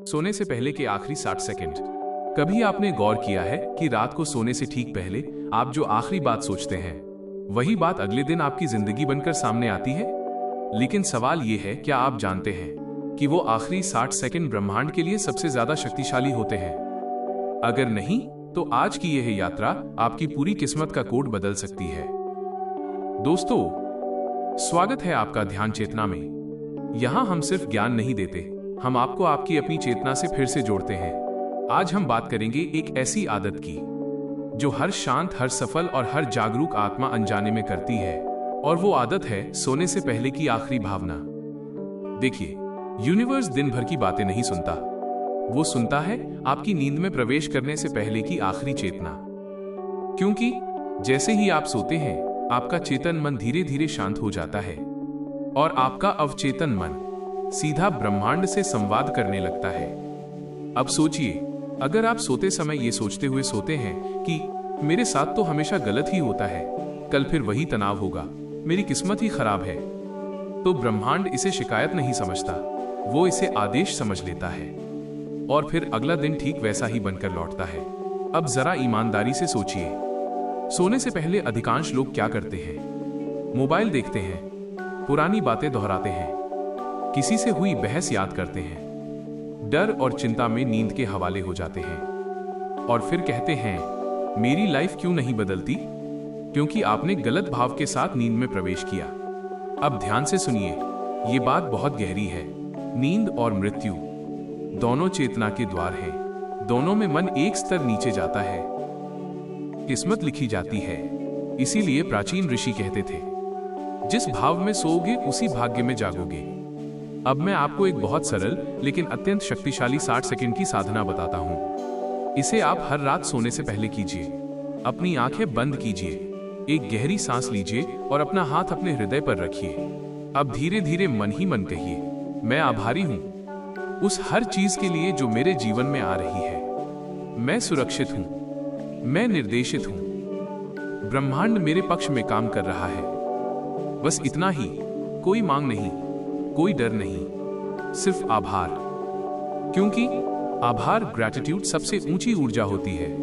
सोने से पहले के आखिरी 60 सेकंड। कभी आपने गौर किया है कि रात को सोने से ठीक पहले आप जो आखिरी बात सोचते हैं वही बात अगले दिन आपकी जिंदगी बनकर सामने आती है? लेकिन सवाल ये है, क्या आप जानते हैं कि वो आखिरी 60 सेकंड ब्रह्मांड के लिए सबसे ज्यादा शक्तिशाली होते हैं? अगर नहीं, तो आज की यह यात्रा आपकी पूरी किस्मत का कोड बदल सकती है। दोस्तों, स्वागत है आपका ध्यान चेतना में। यहां हम सिर्फ ज्ञान नहीं देते, हम आपको आपकी अपनी चेतना से फिर से जोड़ते हैं। आज हम बात करेंगे एक ऐसी आदत की जो हर शांत, हर सफल और हर जागरूक आत्मा अनजाने में करती है, और वो आदत है सोने से पहले की आखिरी भावना। देखिए, यूनिवर्स दिन भर की बातें नहीं सुनता, वो सुनता है आपकी नींद में प्रवेश करने से पहले की आखिरी चेतना। क्योंकि जैसे ही आप सोते हैं, आपका चेतन मन धीरे धीरे शांत हो जाता है और आपका अवचेतन मन सीधा ब्रह्मांड से संवाद करने लगता है। अब सोचिए, अगर आप सोते समय ये सोचते हुए सोते हैं कि मेरे साथ तो हमेशा गलत ही होता है, कल फिर वही तनाव होगा, मेरी किस्मत ही खराब है, तो ब्रह्मांड इसे शिकायत नहीं समझता, वो इसे आदेश समझ लेता है और फिर अगला दिन ठीक वैसा ही बनकर लौटता है। अब जरा ईमानदारी से सोचिए, सोने से पहले अधिकांश लोग क्या करते हैं? मोबाइल देखते हैं, पुरानी बातें दोहराते हैं, किसी से हुई बहस याद करते हैं, डर और चिंता में नींद के हवाले हो जाते हैं और फिर कहते हैं, मेरी लाइफ क्यों नहीं बदलती? क्योंकि आपने गलत भाव के साथ नींद में प्रवेश किया। अब ध्यान से सुनिए, ये बात बहुत गहरी है। नींद और मृत्यु दोनों चेतना के द्वार हैं, दोनों में मन एक स्तर नीचे जाता है, किस्मत लिखी जाती है। इसीलिए प्राचीन ऋषि कहते थे, जिस भाव में सोओगे उसी भाग्य में जागोगे। अब मैं आपको एक बहुत सरल लेकिन अत्यंत शक्तिशाली 60 सेकंड की साधना बताता हूं। इसे आप हर रात सोने से पहले कीजिए। अपनी आंखें बंद कीजिए, एक गहरी सांस लीजिए और अपना हाथ अपने हृदय पर रखिए। अब धीरे धीरे मन ही मन कहिए, मैं आभारी हूं उस हर चीज के लिए जो मेरे जीवन में आ रही है। मैं सुरक्षित हूं, मैं निर्देशित हूं, ब्रह्मांड मेरे पक्ष में काम कर रहा है। बस इतना ही, कोई मांग नहीं, कोई डर नहीं, सिर्फ आभार। क्योंकि आभार, ग्रैटिट्यूड सबसे ऊंची ऊर्जा होती है,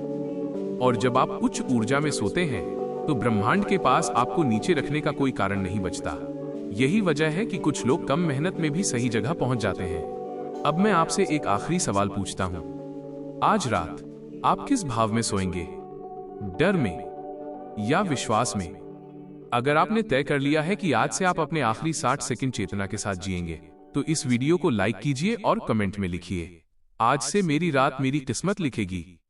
और जब आप उच्च ऊर्जा में सोते हैं तो ब्रह्मांड के पास आपको नीचे रखने का कोई कारण नहीं बचता। यही वजह है कि कुछ लोग कम मेहनत में भी सही जगह पहुंच जाते हैं। अब मैं आपसे एक आखिरी सवाल पूछता हूं, आज रात आप किस भाव में सोएंगे? डर में या विश्वास में? अगर आपने तय कर लिया है कि आज से आप अपने आखिरी 60 सेकंड चेतना के साथ जिएंगे, तो इस वीडियो को लाइक कीजिए और कमेंट में लिखिए, आज से मेरी रात मेरी किस्मत लिखेगी।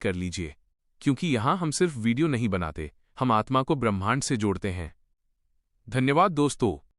कर लीजिए, क्योंकि यहां हम सिर्फ वीडियो नहीं बनाते, हम आत्मा को ब्रह्मांड से जोड़ते हैं। धन्यवाद दोस्तों।